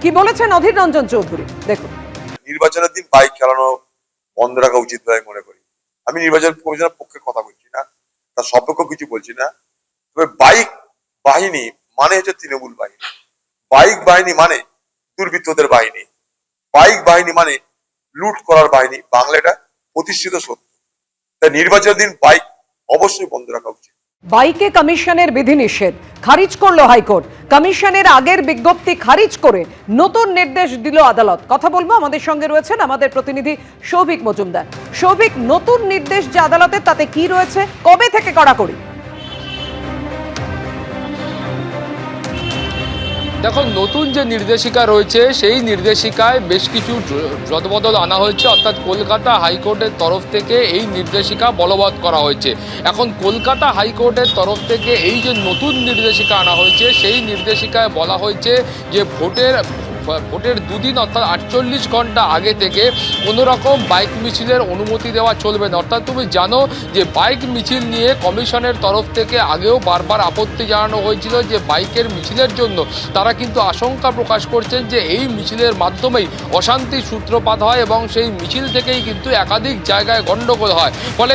কি বলেছেন অধীর রঞ্জন চৌধুরী দেখুন। নির্বাচনের দিন বাইক চালানো বন্ধ রাখা উচিত বলে মনে করি। আমি নির্বাচন কমিশনের পক্ষে কথা বলছি না, তার সপক্ষে কিছু বলছি না। তবে বাইক বাহিনী মানে হচ্ছে তৃণমূল বাহিনী, বাইক বাহিনী মানে দুর্বৃত্তদের বাহিনী, বাইক বাহিনী মানে লুট করার বাহিনী। বাংলাটা প্রতিষ্ঠিত সত্য। তাই নির্বাচনের দিন বাইক অবশ্যই বন্ধ রাখা উচিত। বাইকে কমিশনের বিধিনিষেধ খারিজ করলো হাইকোর্ট। কমিশনের আগের বিজ্ঞপ্তি খারিজ করে নতুন নির্দেশ দিল আদালত। কথা বলবো, আমাদের সঙ্গে রয়েছেন আমাদের প্রতিনিধি সৌভিক মজুমদার। সৌভিক, নতুন নির্দেশ যে আদালতের তাতে কি রয়েছে, কবে থেকে কড়াকড়ি? দেখো, নতুন যে নির্দেশিকা রয়েছে সেই নির্দেশিকায় বেশ কিছু রদবদল আনা হয়েছে, অর্থাৎ কলকাতা হাইকোর্টের তরফ থেকে এই নির্দেশিকা বলবৎ করা হয়েছে। এখন কলকাতা হাইকোর্টের তরফ থেকে এই যে নতুন নির্দেশিকা আনা হয়েছে সেই নির্দেশিকায় বলা হয়েছে যে ভোটের দুদিন অর্থাৎ 48 ঘন্টা আগে থেকে কোনো রকম বাইক মিছিলের অনুমতি দেওয়া চলবে না। অর্থাৎ তুমি জানো যে বাইক মিছিল নিয়ে কমিশনের তরফ থেকে আগেও বারবার আপত্তি জানানো হয়েছিল যে বাইকের মিছিলের জন্য তারা কিন্তু আশঙ্কা প্রকাশ করছেন যে এই মিছিলের মাধ্যমেই অশান্তির সূত্রপাত হয় এবং সেই মিছিল থেকেই কিন্তু একাধিক জায়গায় গণ্ডগোল হয়। ফলে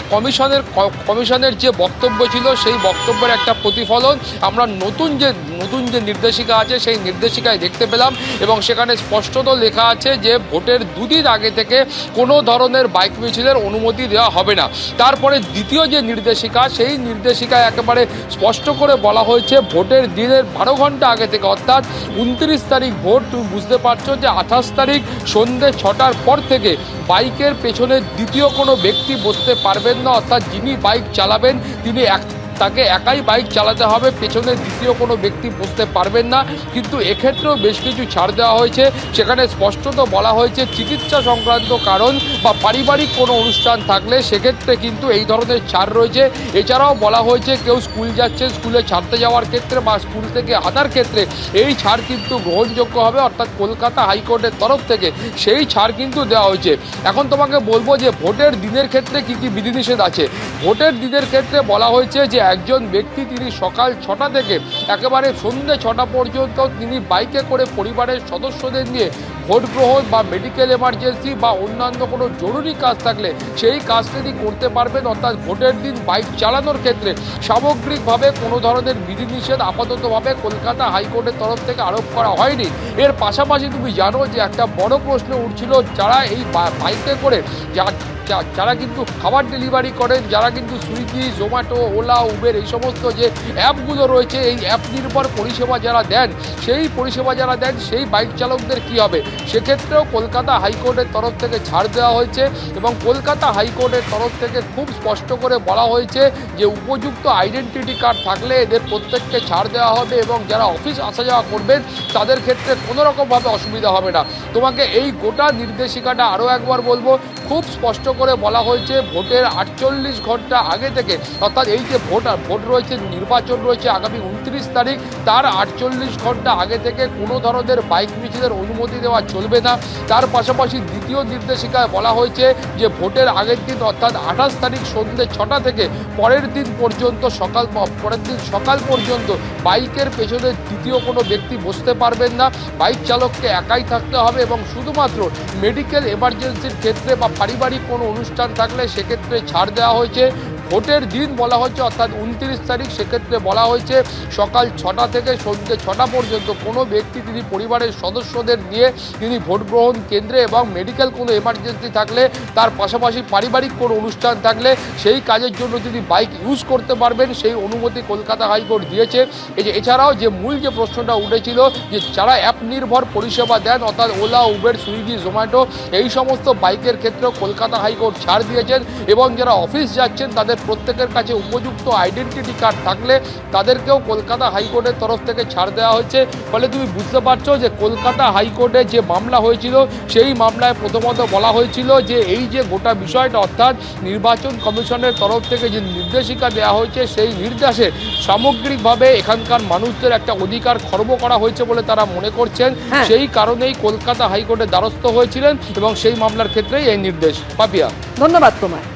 কমিশনের যে বক্তব্য ছিল সেই বক্তব্যের একটা প্রতিফলন আমরা নতুন যে নির্দেশিকা আছে সেই নির্দেশিকায় দেখতে পেলাম এবং সেখানে স্পষ্টত লেখা আছে যে ভোটের দুদিন আগে থেকে কোনো ধরনের বাইক মিছিলের অনুমতি দেওয়া হবে না। তারপরে দ্বিতীয় যে নির্দেশিকা সেই নির্দেশিকায় একেবারে স্পষ্ট করে বলা হয়েছে ভোটের দিনের 12 ঘন্টা আগে থেকে অর্থাৎ 29 তারিখ ভোট, তুমি বুঝতে পারছো যে 28 তারিখ সন্ধ্যে 6টার পর থেকে বাইকের পেছনে দ্বিতীয় কোনো ব্যক্তি বসতে পারবেন না। অর্থাৎ যিনি বাইক চালাবেন তিনি তাকে একাই বাইক চালাতে হবে, পেছনে দ্বিতীয় কোনো ব্যক্তি বসতে পারবেন না। কিন্তু এক্ষেত্রেও বেশ কিছু ছাড় দেওয়া হয়েছে। সেখানে স্পষ্টত বলা হয়েছে চিকিৎসা সংক্রান্ত কারণ বা পারিবারিক কোনো অনুষ্ঠান থাকলে সেক্ষেত্রে কিন্তু এই ধরনের ছাড় রয়েছে। এছাড়াও বলা হয়েছে কেউ স্কুল যাচ্ছে, স্কুলে ছাড়তে যাওয়ার ক্ষেত্রে বা স্কুল থেকে আনার ক্ষেত্রে এই ছাড় কিন্তু গ্রহণযোগ্য হবে। অর্থাৎ কলকাতা হাইকোর্টের তরফ থেকে সেই ছাড় কিন্তু দেওয়া হয়েছে। এখন তোমাকে বলবো যে ভোটের দিনের ক্ষেত্রে কি কি বিধিনিষেধ আছে। ভোটের দিনের ক্ষেত্রে বলা হয়েছে যে একজন ব্যক্তি তিনি সকাল 6টা থেকে একেবারে সন্ধ্যে 6টা পর্যন্ত তিনি বাইকে করে পরিবারের সদস্যদের নিয়ে ভোট গ্রহণ বা মেডিকেল এমার্জেন্সি বা অন্যান্য কোনো জরুরি কাজ থাকলে সেই কাজ তিনি করতে পারবেন। অর্থাৎ ভোটের দিন বাইক চালানোর ক্ষেত্রে সামগ্রিকভাবে কোনো ধরনের বিধিনিষেধ আপাততভাবে কলকাতা হাইকোর্টের তরফ থেকে আরোপ করা হয়নি। এর পাশাপাশি তুমি জানো যে একটা বড় প্রশ্ন উঠছিল, যারা এই বাইকে করে যারা কিন্তু খাবার ডেলিভারি করেন, যারা কিন্তু সুইগি, জোম্যাটো, ওলা, উবের এই সমস্ত যে অ্যাপগুলো রয়েছে এই অ্যাপ নির্ভর পরিষেবা যারা দেন সেই বাইক চালকদের কি হবে। সেক্ষেত্রেও কলকাতা হাইকোর্টের তরফ থেকে ছাড় দেওয়া হয়েছে এবং কলকাতা হাইকোর্টের তরফ থেকে খুব স্পষ্ট করে বলা হয়েছে যে উপযুক্ত আইডেন্টিটি কার্ড থাকলে এদের প্রত্যেককে ছাড় দেওয়া হবে এবং যারা অফিস আসা যাওয়া করবেন তাদের ক্ষেত্রে কোনো রকমভাবে অসুবিধা হবে না। তোমাকে এই গোটা নির্দেশিকাটা আরও একবার বলবো, খুব স্পষ্ট করে বলা হয়েছে ভোটের 48 ঘন্টা আগে থেকে অর্থাৎ এই যে ভোট রয়েছে, নির্বাচন রয়েছে আগামী 29 তারিখ, তার 48 ঘন্টা আগে থেকে কোনো ধরনের বাইক মিছিলের অনুমতি দেওয়া চলবে না। তার পাশাপাশি দ্বিতীয় নির্দেশিকায় বলা হয়েছে যে ভোটের আগের দিন অর্থাৎ 28 তারিখ সন্ধ্যে 6টা থেকে পরের দিন সকাল পর্যন্ত বাইকের পেছনে দ্বিতীয় কোনো ব্যক্তি বসতে পারবেন না। বাইক চালককে একাই থাকতে হবে এবং শুধুমাত্র মেডিকেল এমার্জেন্সির ক্ষেত্রে বা পারিবারিক কোনো অনুষ্ঠান থাকলে সেক্ষেত্রে ছাড় দেওয়া হয়েছে। ভোটের দিন বলা হচ্ছে অর্থাৎ 29 তারিখ, সেক্ষেত্রে বলা হয়েছে সকাল 6টা থেকে সন্ধ্যে 6টা পর্যন্ত কোনো ব্যক্তি তিনি পরিবারের সদস্যদের নিয়ে তিনি ভোট গ্রহণ কেন্দ্রে এবং মেডিকেল কোনো এমার্জেন্সি থাকলে তার পাশাপাশি পারিবারিক কোনো অনুষ্ঠান থাকলে সেই কাজের জন্য তিনি বাইক ইউজ করতে পারবেন, সেই অনুমতি কলকাতা হাইকোর্ট দিয়েছে। এছাড়াও যে মূল যে প্রশ্নটা উঠেছিল যে যারা অ্যাপ নির্ভর পরিষেবা দেন অর্থাৎ ওলা, উবের, সুইগি, জোম্যাটো এই সমস্ত বাইকের ক্ষেত্রেও কলকাতা হাইকোর্ট ছাড় দিয়েছেন এবং যারা অফিস যাচ্ছেন তাদের প্রত্যেকের কাছে উপযুক্ত আইডেন্টিটি কার্ড থাকলে তাদেরকেও কলকাতা হাইকোর্টের তরফ থেকে ছাড় দেওয়া হয়েছে। ফলে তুমি বুঝতে পারছো যে কলকাতা হাইকোর্টে যে মামলা হয়েছিল সেই মামলায় প্রথমত বলা হয়েছিল যে এই যে গোটা বিষয়টা অর্থাৎ নির্বাচন কমিশনের তরফ থেকে যে নির্দেশিকা দেওয়া হয়েছে সেই নির্দেশে সামগ্রিকভাবে এখানকার মানুষদের একটা অধিকার খর্ব করা হয়েছে বলে তারা মনে করছেন। সেই কারণেই কলকাতা হাইকোর্টের দ্বারস্থ হয়েছিলেন এবং সেই মামলার ক্ষেত্রেই এই নির্দেশ। পাপিয়া, ধন্যবাদ তোমায়।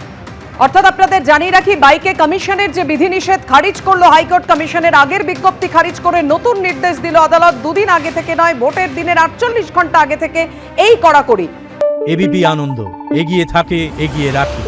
অর্থাৎ আপনাদের জানিয়ে রাখি, বাইকে কমিশনের যে বিধিনিষেধ খারিজ করলো হাইকোর্ট। কমিশনের আগের বিজ্ঞপ্তি খারিজ করে নতুন নির্দেশ দিল আদালত। দুদিন আগে থেকে নয়, ভোটের দিনের 48 ঘন্টা আগে থেকে এই কড়াকড়ি। এবিপি আনন্দ, এগিয়ে থাকে, এগিয়ে রাখে।